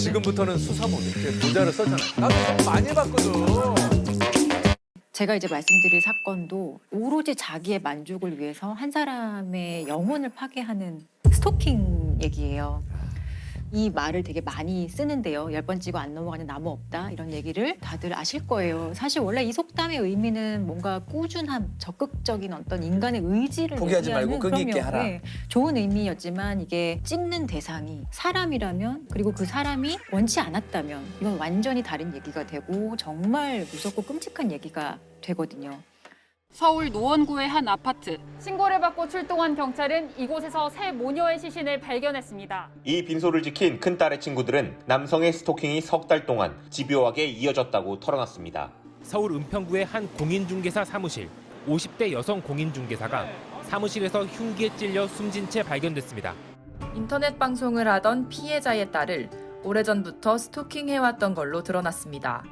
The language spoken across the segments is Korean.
지금부터는 수사 모드. 모자를 썼잖아. 나도 이거 많이 해봤거든. 제가 이제 말씀드릴 사건도 오로지 자기의 만족을 위해서 한 사람의 영혼을 파괴하는 스토킹 얘기예요. 이 말을 되게 많이 쓰는데요. 10번 찍어 안 넘어가는 나무 없다 이런 얘기를 다들 아실 거예요. 사실 원래 이 속담의 의미는 뭔가 꾸준함, 적극적인 어떤 인간의 의지를 포기하지 말고 얘기하는, 끈기 있게 그럼요. 하라. 네, 좋은 의미였지만 이게 찍는 대상이 사람이라면 그리고 그 사람이 원치 않았다면 이건 완전히 다른 얘기가 되고 정말 무섭고 끔찍한 얘기가 되거든요. 서울 노원구의 한 아파트. 신고를 받고 출동한 경찰은 이곳에서 새 모녀의 시신을 발견했습니다. 이 빈소를 지킨 큰딸의 친구들은 남성의 스토킹이 석 달 동안 집요하게 이어졌다고 털어놨습니다. 서울 은평구의 한 공인중개사 사무실. 50대 여성 공인중개사가 사무실에서 흉기에 찔려 숨진 채 발견됐습니다. 인터넷 방송을 하던 피해자의 딸을 오래전부터 스토킹해왔던 걸로 드러났습니다.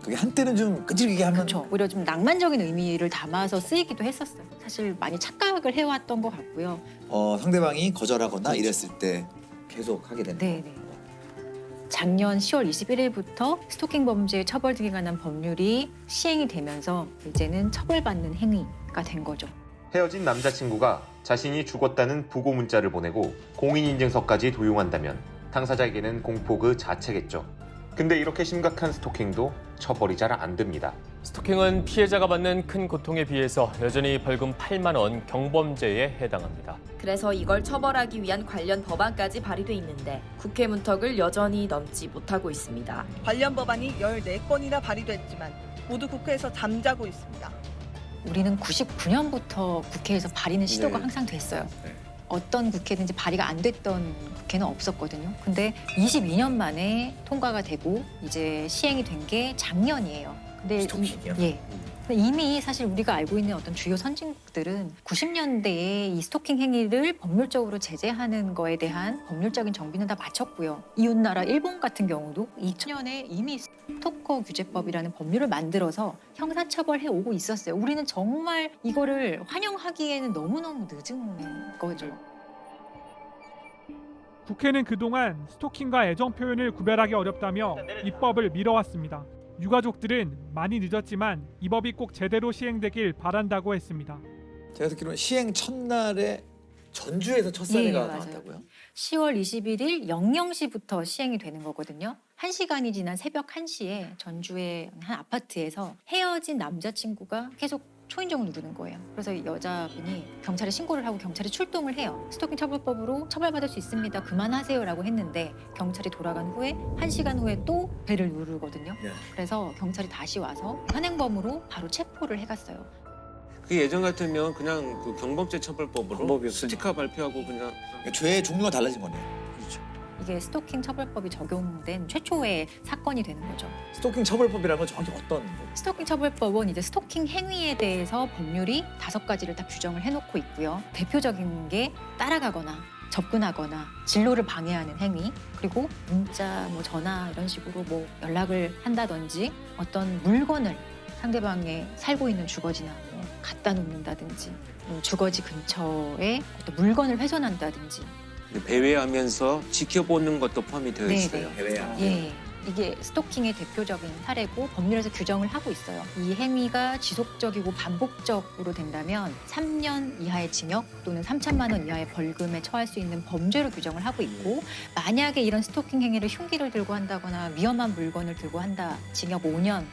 그게 한때는 좀 끈질기게 하면 그렇죠. 오히려 좀 낭만적인 의미를 담아서 쓰이기도 했었어요. 사실 많이 착각을 해왔던 것 같고요. 상대방이 거절하거나 이랬을 때 계속 하게 된다. 네네. 작년 10월 21일부터 스토킹 범죄의 처벌 등에 관한 법률이 시행이 되면서 이제는 처벌받는 행위가 된 거죠. 헤어진 남자친구가 자신이 죽었다는 부고 문자를 보내고 공인인증서까지 도용한다면 당사자에게는 공포 그 자체겠죠. 근데 이렇게 심각한 스토킹도 처벌이 잘 안 됩니다. 스토킹은 피해자가 받는 큰 고통에 비해서 여전히 벌금 8만 원 경범죄에 해당합니다. 그래서 이걸 처벌하기 위한 관련 법안까지 발의돼 있는데 국회 문턱을 여전히 넘지 못하고 있습니다. 관련 법안이 14건이나 발의됐지만 모두 국회에서 잠자고 있습니다. 우리는 99년부터 국회에서 발의는 시도가 네. 항상 됐어요. 네. 어떤 국회든지 발의가 안 됐던 국회는 없었거든요. 근데 22년 만에 통과가 되고 이제 시행이 된 게 작년이에요. 근데 스토킹이요? 예. 근데 이미 사실 우리가 알고 있는 어떤 주요 선진국들은 90년대에 이 스토킹 행위를 법률적으로 제재하는 거에 대한 법률적인 정비는 다 마쳤고요. 이웃나라 일본 같은 경우도 2000년에 이미 스토커 규제법이라는 법률을 만들어서 형사처벌해 오고 있었어요. 우리는 정말 이거를 환영하기에는 너무너무 늦은 거죠. 국회는 그동안 스토킹과 애정 표현을 구별하기 어렵다며 입법을 미뤄왔습니다. 유가족들은 많이 늦었지만 이 법이 꼭 제대로 시행되길 바란다고 했습니다. 제가 듣기로는 시행 첫날에 전주에서 첫 사례가 예, 맞아요. 나왔다고요? 10월 21일 00시부터 시행이 되는 거거든요. 1시간이 지난 새벽 1시에 전주의 한 아파트에서 헤어진 남자친구가 계속 초인종을 누르는 거예요. 그래서 여자분이 경찰에 신고를 하고 경찰이 출동을 해요. 스토킹 처벌법으로 처벌받을 수 있습니다. 그만하세요라고 했는데 경찰이 돌아간 후에 1시간 후에 또 벨을 누르거든요. 네. 그래서 경찰이 다시 와서 현행범으로 바로 체포를 해갔어요. 그 예전 같으면 그냥 그 경범죄 처벌법으로 방법이 없으니까. 스티커 발표하고 그냥 죄의 종류가 달라진 거네요. 그렇죠. 이게 스토킹 처벌법이 적용된 최초의 사건이 되는 거죠. 스토킹 처벌법이라는 건 정확히 어떤 법? 스토킹 처벌법은 이제 스토킹 행위에 대해서 법률이 5가지를 딱 규정을 해놓고 있고요. 대표적인 게 따라가거나 접근하거나 진로를 방해하는 행위, 그리고 문자, 전화 이런 식으로 연락을 한다든지 어떤 물건을 상대방의 살고 있는 주거지나 갖다 놓는다든지 주거지 근처에 어떤 물건을 훼손한다든지. 배회하면서 지켜보는 것도 포함이 되어 있어요. 해외야. 예, 이게 스토킹의 대표적인 사례고 법률에서 규정을 하고 있어요. 이 행위가 지속적이고 반복적으로 된다면 3년 이하의 징역 또는 3천만 원 이하의 벌금에 처할 수 있는 범죄로 규정을 하고 있고, 만약에 이런 스토킹 행위를 흉기를 들고 한다거나 위험한 물건을 들고 한다, 징역 5년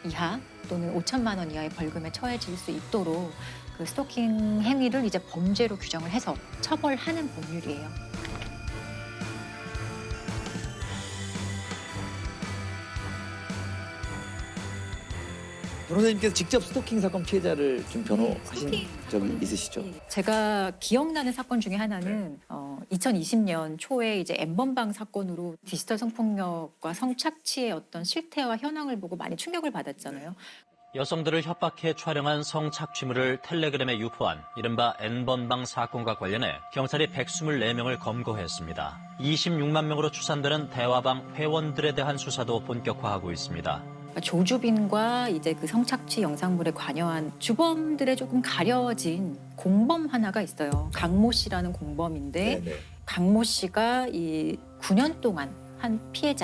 이하 또는 5천만 원 이하의 벌금에 처해질 수 있도록 그 스토킹 행위를 이제 범죄로 규정을 해서 처벌하는 법률이에요. 변호사님께서 직접 스토킹 사건 피해자를 좀 변호하신 스토킹 적이 사건. 있으시죠? 예. 제가 기억나는 사건 중에 하나는 2020년 초에 이제 N번방 사건으로 디지털 성폭력과 성착취의 어떤 실태와 현황을 보고 많이 충격을 받았잖아요. 여성들을 협박해 촬영한 성착취물을 텔레그램에 유포한 이른바 N번방 사건과 관련해 경찰이 124명을 검거했습니다. 26만 명으로 추산되는 대화방 회원들에 대한 수사도 본격화하고 있습니다. 조주빈과 이제 그 성착취 영상물에 관여한 주범들의 조금 가려진 공범 하나가 있어요. 강모 씨라는 공범인데, 네네. 강모 씨가 이 9년 동안 한 피해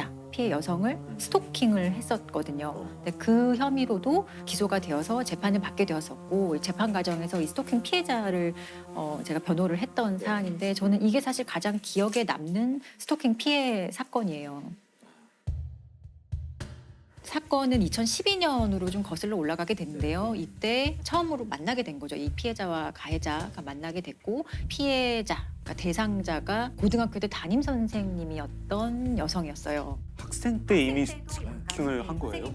여성을 스토킹을 했었거든요. 근데 그 혐의로도 기소가 되어서 재판을 받게 되었었고 재판 과정에서 이 스토킹 피해자를 제가 변호를 했던 사안인데 저는 이게 사실 가장 기억에 남는 스토킹 피해 사건이에요. 사건은 2012년으로 좀 거슬러 올라가게 됐는데요. 이때 처음으로 만나게 된 거죠. 이 피해자와 가해자가 만나게 됐고 피해자, 그러니까 대상자가 고등학교 때 담임 선생님이었던 여성이었어요. 학생 때 이미 스토킹을 한 거예요?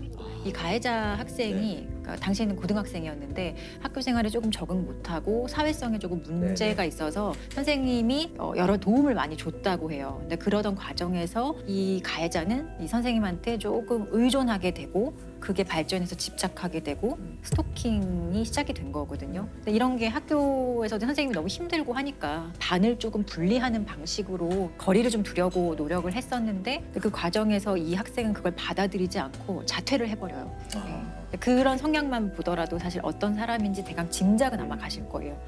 이 가해자 학생이 그러니까 당시에는 고등학생이었는데 학교 생활에 조금 적응 못하고 사회성에 조금 문제가 있어서 선생님이 여러 도움을 많이 줬다고 해요. 근데 그러던 과정에서 이 가해자는 이 선생님한테 조금 의존하게 되고 그게 발전해서 집착하게 되고 스토킹이 시작이 된 거거든요. 근데 이런 게 학교에서도 선생님이 너무 힘들고 하니까 반을 조금 분리하는 방식으로 거리를 좀 두려고 노력을 했었는데 그 과정에서 이 학생은 그걸 받아들이지 않고 자퇴를 해버려요. 그런 성향만 보더라도 사실 어떤 사람인지 대강 짐작은 아마 가실 거예요.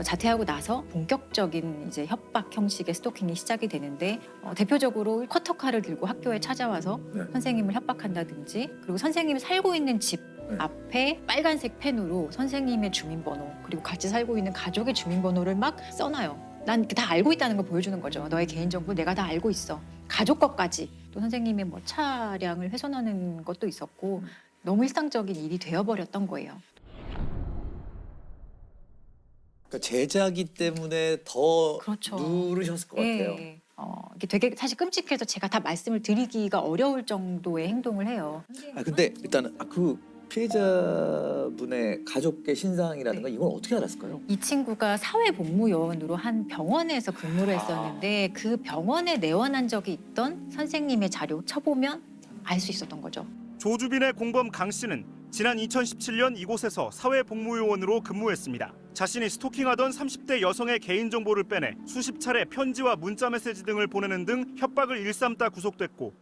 자퇴하고 나서 본격적인 이제 협박 형식의 스토킹이 시작이 되는데 대표적으로 쿼터카를 들고 학교에 찾아와서 선생님을 협박한다든지 그리고 선생님이 살고 있는 집 앞에 빨간색 펜으로 선생님의 주민번호 그리고 같이 살고 있는 가족의 주민번호를 막 써놔요. 난 다 알고 있다는 걸 보여주는 거죠. 너의 개인정보 내가 다 알고 있어. 가족 것까지. 또 선생님의 뭐 차량을 훼손하는 것도 있었고 너무 일상적인 일이 되어버렸던 거예요. 그러니까 제자기 때문에 더 그렇죠. 누르셨을 것 같아요. 네. 이게 되게 사실 끔찍해서 제가 다 말씀을 드리기가 어려울 정도의 행동을 해요. 근데 일단은 그 피해자분의 가족의 신상이라든가 이건 어떻게 알았을까요? 이 친구가 사회복무요원으로 한 병원에서 근무를 했었는데 그 병원에 내원한 적이 있던 선생님의 자료 쳐보면 알 수 있었던 거죠. 조주빈의 공범 강 씨는 지난 2017년 이곳에서 사회복무요원으로 근무했습니다. 자신이 스토킹하던 30대 여성의 개인정보를 빼내 수십 차례 편지와 문자메시지 등을 보내는 등 협박을 일삼다 구속됐고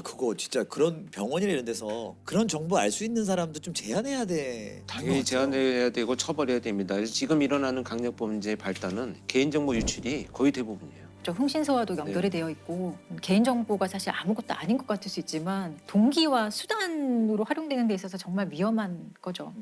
그거 진짜 그런 병원이나 이런 데서 그런 정보 알 수 있는 사람도 좀 제한해야 돼. 당연히 제한해야 되고 처벌해야 됩니다. 그래서 지금 일어나는 강력범죄의 발단은 개인정보 유출이 거의 대부분이에요. 흥신소와도 연결이 되어 있고 개인정보가 사실 아무것도 아닌 것 같을 수 있지만 동기와 수단으로 활용되는 데 있어서 정말 위험한 거죠.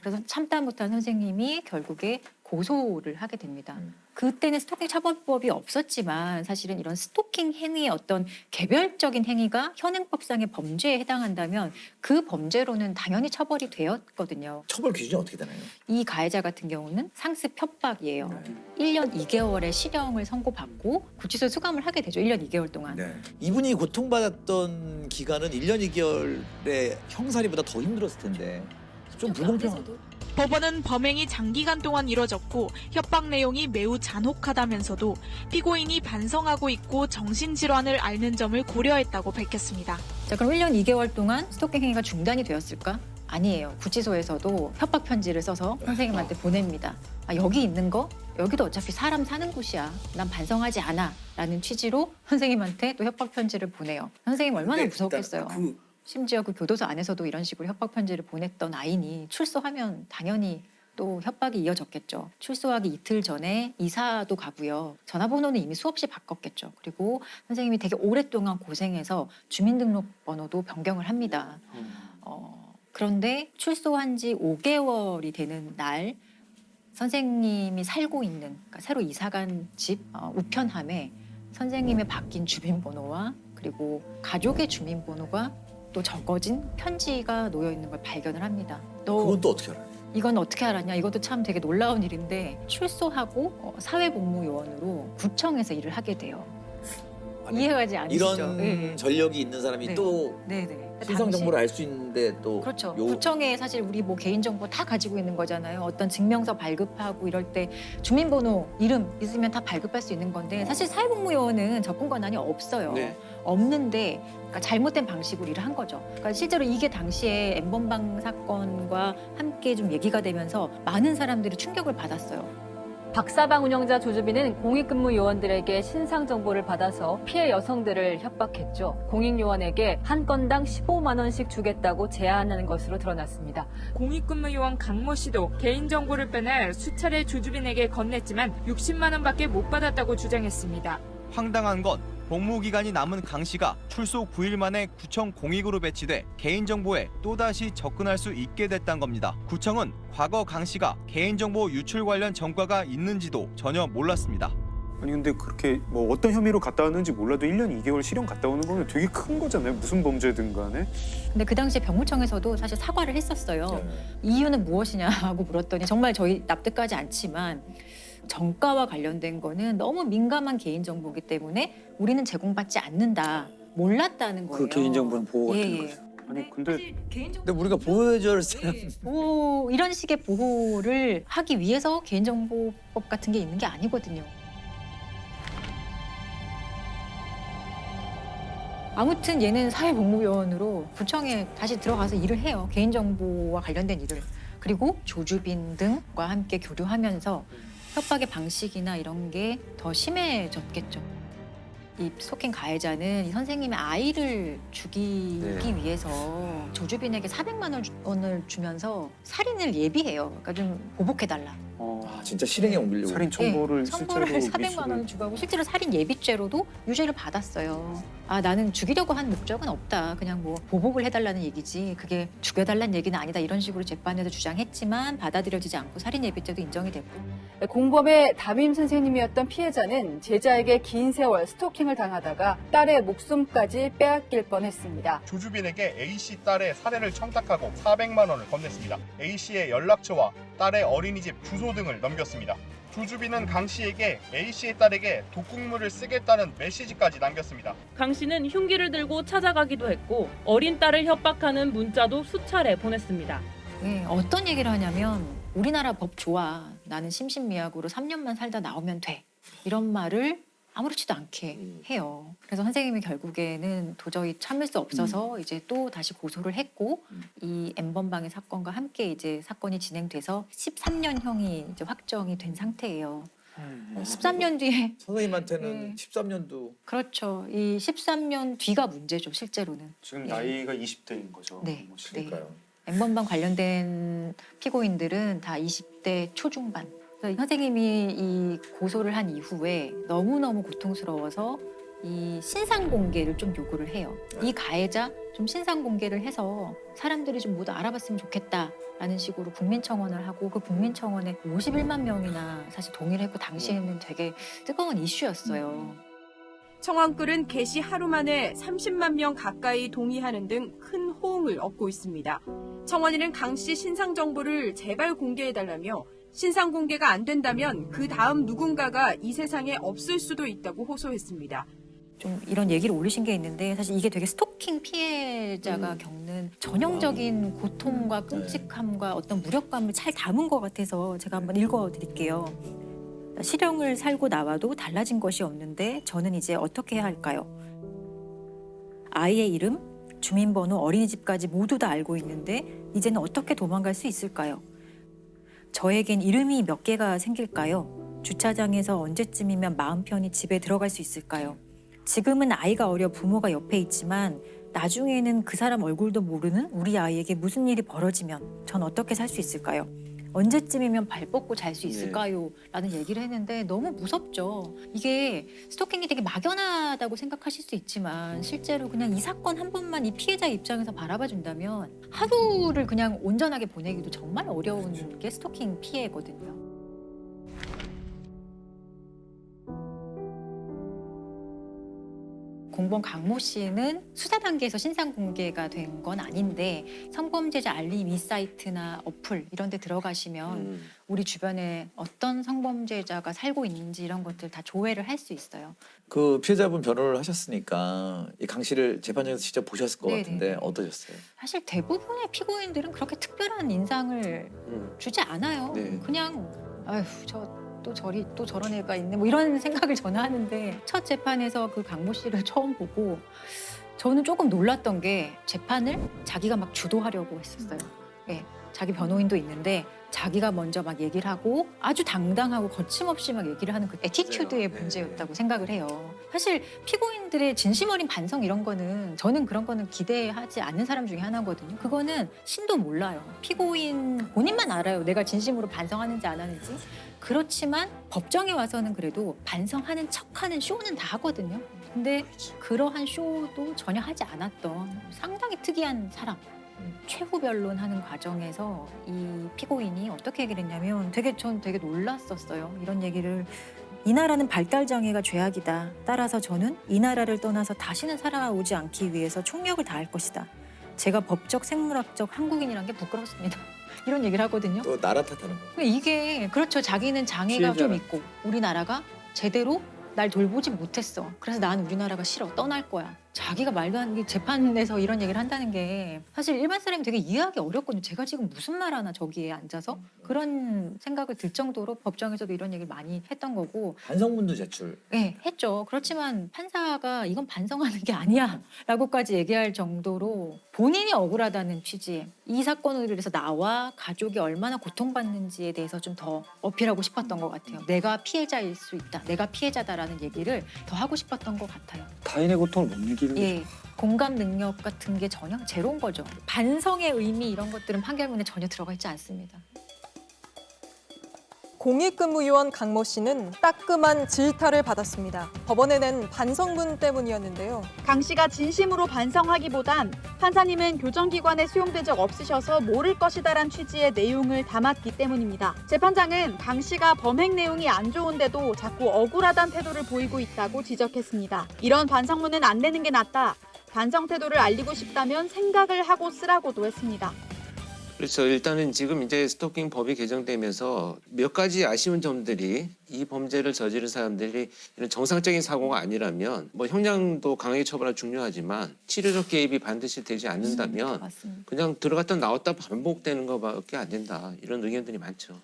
그래서 참다 못한 선생님이 결국에 고소를 하게 됩니다. 그때는 스토킹 처벌법이 없었지만 사실은 이런 스토킹 행위의 어떤 개별적인 행위가 현행법상의 범죄에 해당한다면 그 범죄로는 당연히 처벌이 되었거든요. 처벌 기준이 어떻게 되나요? 이 가해자 같은 경우는 상습 협박이에요. 1년 2개월의 실형을 선고받고 구치소에 수감을 하게 되죠. 1년 2개월 동안. 이분이 고통받았던 기간은 1년 2개월의 형사리보다 더 힘들었을 텐데 좀 불공평한. 법원은 범행이 장기간 동안 이뤄졌고 협박 내용이 매우 잔혹하다면서도 피고인이 반성하고 있고 정신질환을 앓는 점을 고려했다고 밝혔습니다. 자, 그럼 1년 2개월 동안 스토킹 행위가 중단이 되었을까? 아니에요. 구치소에서도 협박 편지를 써서 선생님한테 보냅니다. 여기 있는 거? 여기도 어차피 사람 사는 곳이야. 난 반성하지 않아. 라는 취지로 선생님한테 또 협박 편지를 보내요. 선생님 얼마나 무서웠겠어요. 심지어 그 교도소 안에서도 이런 식으로 협박 편지를 보냈던 아이니 출소하면 당연히 또 협박이 이어졌겠죠. 출소하기 이틀 전에 이사도 가고요. 전화번호는 이미 수없이 바꿨겠죠. 그리고 선생님이 되게 오랫동안 고생해서 주민등록번호도 변경을 합니다. 그런데 출소한 지 5개월이 되는 날 선생님이 살고 있는 그러니까 새로 이사간 집 우편함에 선생님의 바뀐 주민번호와 그리고 가족의 주민번호가 또 적어진 편지가 놓여 있는 걸 발견을 합니다. 그건 또 어떻게 알아요? 이건 어떻게 알았냐? 이것도 참 되게 놀라운 일인데 출소하고 사회복무요원으로 구청에서 일을 하게 돼요. 이해가지 않으시죠? 이런 전력이 있는 사람이 또 신상 정보를 알 수 있는데 또 그렇죠. 구청에 사실 우리 뭐 개인정보 다 가지고 있는 거잖아요. 어떤 증명서 발급하고 이럴 때 주민번호, 이름 있으면 다 발급할 수 있는 건데 사실 사회복무요원은 접근 권한이 없어요. 없는데 그러니까 잘못된 방식으로 일을 한 거죠. 그러니까 실제로 이게 당시에 N번방 사건과 함께 좀 얘기가 되면서 많은 사람들이 충격을 받았어요. 박사방 운영자 조주빈은 공익근무 요원들에게 신상 정보를 받아서 피해 여성들을 협박했죠. 공익요원에게 한 건당 15만 원씩 주겠다고 제안하는 것으로 드러났습니다. 공익근무 요원 강모 씨도 개인정보를 빼내 수차례 조주빈에게 건넸지만 60만 원밖에 못 받았다고 주장했습니다. 황당한 건 복무 기간이 남은 강 씨가 출소 9일 만에 구청 공익으로 배치돼 개인정보에 또다시 접근할 수 있게 됐단 겁니다. 구청은 과거 강 씨가 개인정보 유출 관련 전과가 있는지도 전혀 몰랐습니다. 아니 근데 그렇게 뭐 어떤 혐의로 갔다 왔는지 몰라도 1년 2개월 실형 갔다 오는 거는 되게 큰 거잖아요. 무슨 범죄든 간에. 근데 그 당시에 병무청에서도 사실 사과를 했었어요. 이유는 무엇이냐고 물었더니 정말 저희 납득하지 않지만 정가와 관련된 거는 너무 민감한 개인정보이기 때문에 우리는 제공받지 않는다. 몰랐다는 거예요. 그 개인정보는 보호가 되는 거죠. 아니 근데 우리가 보호해줄 사람 보호, 이런 식의 보호를 하기 위해서 개인정보법 같은 게 있는 게 아니거든요. 아무튼 얘는 사회복무요원으로 구청에 다시 들어가서 일을 해요. 개인정보와 관련된 일을. 그리고 조주빈 등과 함께 교류하면서 협박의 방식이나 이런 게 더 심해졌겠죠. 이 스토킹 가해자는 이 선생님의 아이를 죽이기 위해서 조주빈에게 400만 원을 주면서 살인을 예비해요. 그러니까 좀 보복해달라. 진짜 실행에 옮기려고. 살인 첨부를 첨부를 실제로 400만 원을 주고 하고 실제로 살인 예비죄로도 유죄를 받았어요. 아 나는 죽이려고 한 목적은 없다. 그냥 뭐 보복을 해달라는 얘기지. 그게 죽여달라는 얘기는 아니다. 이런 식으로 재판에서 주장했지만 받아들여지지 않고 살인 예비죄도 인정이 됐고. 공범의 담임 선생님이었던 피해자는 제자에게 긴 세월 스토킹을 당하다가 딸의 목숨까지 빼앗길 뻔했습니다. 조주빈에게 A씨 딸의 살해를 청탁하고 400만 원을 건넸습니다. A씨의 연락처와 딸의 어린이집 주소 등을 넘겼습니다. 조주빈은 강 씨에게 A씨의 딸에게 독극물을 쓰겠다는 메시지까지 남겼습니다. 강 씨는 흉기를 들고 찾아가기도 했고 어린 딸을 협박하는 문자도 수차례 보냈습니다. 네, 어떤 얘기를 하냐면 우리나라 법 좋아. 나는 심신미약으로 3년만 살다 나오면 돼. 이런 말을 아무렇지도 않게 해요. 그래서 선생님이 결국에는 도저히 참을 수 없어서 이제 또 다시 고소를 했고 이 N번방의 사건과 함께 이제 사건이 진행돼서 13년형이 이제 확정이 된 상태예요. 13년 뒤에 선생님한테는 13년도 그렇죠. 이 13년 뒤가 문제죠, 실제로는. 지금 나이가 20대인 거죠. 네. 그러니까요. N번방 관련된 피고인들은 다 20대 초중반. 그래서 선생님이 이 고소를 한 이후에 너무너무 고통스러워서 이 신상 공개를 좀 요구를 해요. 이 가해자 좀 신상 공개를 해서 사람들이 좀 모두 알아봤으면 좋겠다라는 식으로 국민청원을 하고 그 국민청원에 51만 명이나 사실 동의를 했고 당시에는 되게 뜨거운 이슈였어요. 청원글은 게시 하루 만에 30만 명 가까이 동의하는 등 큰 호응을 얻고 있습니다. 청원인은 강 씨 신상 정보를 제발 공개해달라며 신상 공개가 안 된다면 그 다음 누군가가 이 세상에 없을 수도 있다고 호소했습니다. 좀 이런 얘기를 올리신 게 있는데 사실 이게 되게 스토킹 피해자가 겪는 전형적인 고통과 끔찍함과 어떤 무력감을 잘 담은 것 같아서 제가 한번 읽어드릴게요. 실형을 살고 나와도 달라진 것이 없는데 저는 이제 어떻게 해야 할까요? 아이의 이름, 주민번호, 어린이집까지 모두 다 알고 있는데 이제는 어떻게 도망갈 수 있을까요? 저에겐 이름이 몇 개가 생길까요? 주차장에서 언제쯤이면 마음 편히 집에 들어갈 수 있을까요? 지금은 아이가 어려 부모가 옆에 있지만 나중에는 그 사람 얼굴도 모르는 우리 아이에게 무슨 일이 벌어지면 전 어떻게 살 수 있을까요? 언제쯤이면 발 뻗고 잘 수 있을까요? 라는 얘기를 했는데 너무 무섭죠. 이게 스토킹이 되게 막연하다고 생각하실 수 있지만 실제로 그냥 이 사건 한 번만 이 피해자 입장에서 바라봐 준다면 하루를 그냥 온전하게 보내기도 정말 어려운 게 스토킹 피해거든요. 공범 강모 씨는 수사 단계에서 신상 공개가 된 건 아닌데 성범죄자 알림 이 사이트나 어플 이런 데 들어가시면 우리 주변에 어떤 성범죄자가 살고 있는지 이런 것들 다 조회를 할 수 있어요. 그 피해자분 변호를 하셨으니까 이 강 씨를 재판장에서 직접 보셨을 것 네네. 같은데 어떠셨어요? 사실 대부분의 피고인들은 그렇게 특별한 인상을 주지 않아요. 네. 그냥 아휴 또 저런 애가 있네 뭐 이런 생각을 저는 하는데 첫 재판에서 그 강모 씨를 처음 보고 저는 조금 놀랐던 게 재판을 자기가 막 주도하려고 했었어요. 네, 자기 변호인도 있는데 자기가 먼저 막 얘기를 하고 아주 당당하고 거침없이 막 얘기를 하는 그 애티튜드의 문제였다고 생각을 해요. 사실 피고인들의 진심 어린 반성 이런 거는 저는 그런 거는 기대하지 않는 사람 중에 하나거든요. 그거는 신도 몰라요. 피고인 본인만 알아요. 내가 진심으로 반성하는지 안 하는지. 그렇지만 법정에 와서는 그래도 반성하는 척하는 쇼는 다 하거든요. 근데 그러한 쇼도 전혀 하지 않았던 상당히 특이한 사람. 최후 변론하는 과정에서 이 피고인이 어떻게 얘기를 했냐면 전 되게 놀랐었어요. 이런 얘기를. 이 나라는 발달 장애가 죄악이다. 따라서 저는 이 나라를 떠나서 다시는 살아오지 않기 위해서 총력을 다할 것이다. 제가 법적, 생물학적 한국인이란 게 부끄럽습니다. 이런 얘기를 하거든요. 또 나라 탓하는 거. 이게 그렇죠. 자기는 장애가 좀 피해자라. 있고 우리나라가 제대로 날 돌보지 못했어. 그래서 난 우리나라가 싫어. 떠날 거야. 자기가 말도 안 되게 재판에서 이런 얘기를 한다는 게 사실 일반 사람이 되게 이해하기 어렵거든요. 제가 지금 무슨 말 하나 저기에 앉아서 그런 생각을 들 정도로 법정에서도 이런 얘기를 많이 했던 거고. 반성문도 제출. 네, 했죠. 그렇지만 판사가 이건 반성하는 게 아니야 라고까지 얘기할 정도로 본인이 억울하다는 취지에 이 사건으로 인해서 나와 가족이 얼마나 고통받는지에 대해서 좀 더 어필하고 싶었던 것 같아요. 내가 피해자일 수 있다. 내가 피해자다라는 얘기를 더 하고 싶었던 것 같아요. 타인의 고통을 못 느끼는 예, 공감 능력 같은 게 전혀 제로인 거죠. 반성의 의미 이런 것들은 판결문에 전혀 들어가 있지 않습니다. 공익근무요원 강모 씨는 따끔한 질타를 받았습니다. 법원에 낸 반성문 때문이었는데요. 강 씨가 진심으로 반성하기보단 판사님은 교정기관에 수용된 적 없으셔서 모를 것이다란 취지의 내용을 담았기 때문입니다. 재판장은 강 씨가 범행 내용이 안 좋은데도 자꾸 억울하단 태도를 보이고 있다고 지적했습니다. 이런 반성문은 안 내는 게 낫다. 반성 태도를 알리고 싶다면 생각을 하고 쓰라고도 했습니다. 그렇죠. 일단은 지금 이제 스토킹 법이 개정되면서 몇 가지 아쉬운 점들이 이 범죄를 저지른 사람들이 이런 정상적인 사고가 아니라면 뭐 형량도 강하게 처벌하기 중요하지만 치료적 개입이 반드시 되지 않는다면 그냥 들어갔다 나왔다 반복되는 것밖에 안 된다. 이런 의견들이 많죠.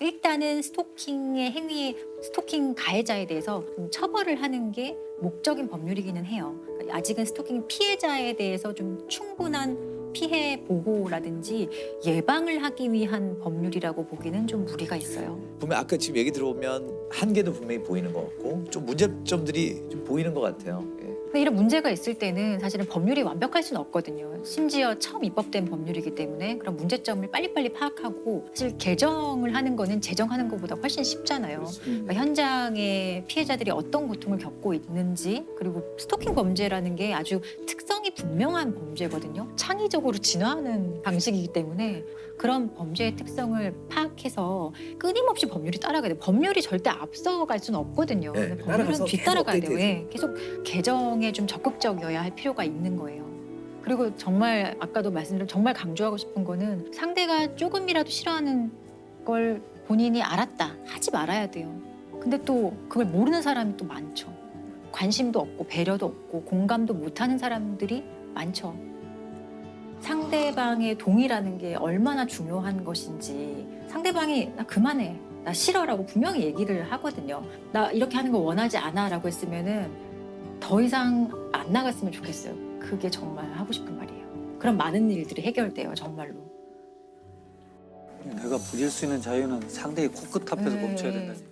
일단은 스토킹의 행위, 스토킹 가해자에 대해서 좀 처벌을 하는 게 목적인 법률이기는 해요. 아직은 스토킹 피해자에 대해서 좀 충분한 피해 보호라든지 예방을 하기 위한 법률이라고 보기는 좀 무리가 있어요. 분명 아까 지금 얘기 들어보면 한계도 분명히 보이는 것 같고 좀 문제점들이 좀 보이는 것 같아요. 예. 근데 이런 문제가 있을 때는 사실은 법률이 완벽할 수는 없거든요. 심지어 처음 입법된 법률이기 때문에 그런 문제점을 빨리빨리 파악하고 사실 개정을 하는 거는 제정하는 것보다 훨씬 쉽잖아요. 그러니까 현장의 피해자들이 어떤 고통을 겪고 있는지 그리고 스토킹 범죄라는 게 아주 특성이 분명한 범죄거든요. 창의적으로 진화하는 방식이기 때문에 그런 범죄의 특성을 파악해서 끊임없이 법률이 따라가야 돼요. 법률이 절대 앞서갈 수는 없거든요. 네, 법률은 뒤따라가야 돼요. 업데이트해서. 예, 계속 개정에 좀 적극적이어야 할 필요가 있는 거예요. 그리고 정말 아까도 말씀드린 정말 강조하고 싶은 거는 상대가 조금이라도 싫어하는 걸 본인이 알았다. 하지 말아야 돼요. 근데 또 그걸 모르는 사람이 또 많죠. 관심도 없고 배려도 없고 공감도 못하는 사람들이 많죠. 상대방의 동의라는 게 얼마나 중요한 것인지 상대방이 나 그만해, 나 싫어라고 분명히 얘기를 하거든요. 나 이렇게 하는 거 원하지 않아 라고 했으면은 더 이상 안 나갔으면 좋겠어요. 그게 정말 하고 싶은 말이에요. 그럼 많은 일들이 해결돼요, 정말로. 내가 부릴 수 있는 자유는 상대의 코끝 앞에서 멈춰야 된다니까.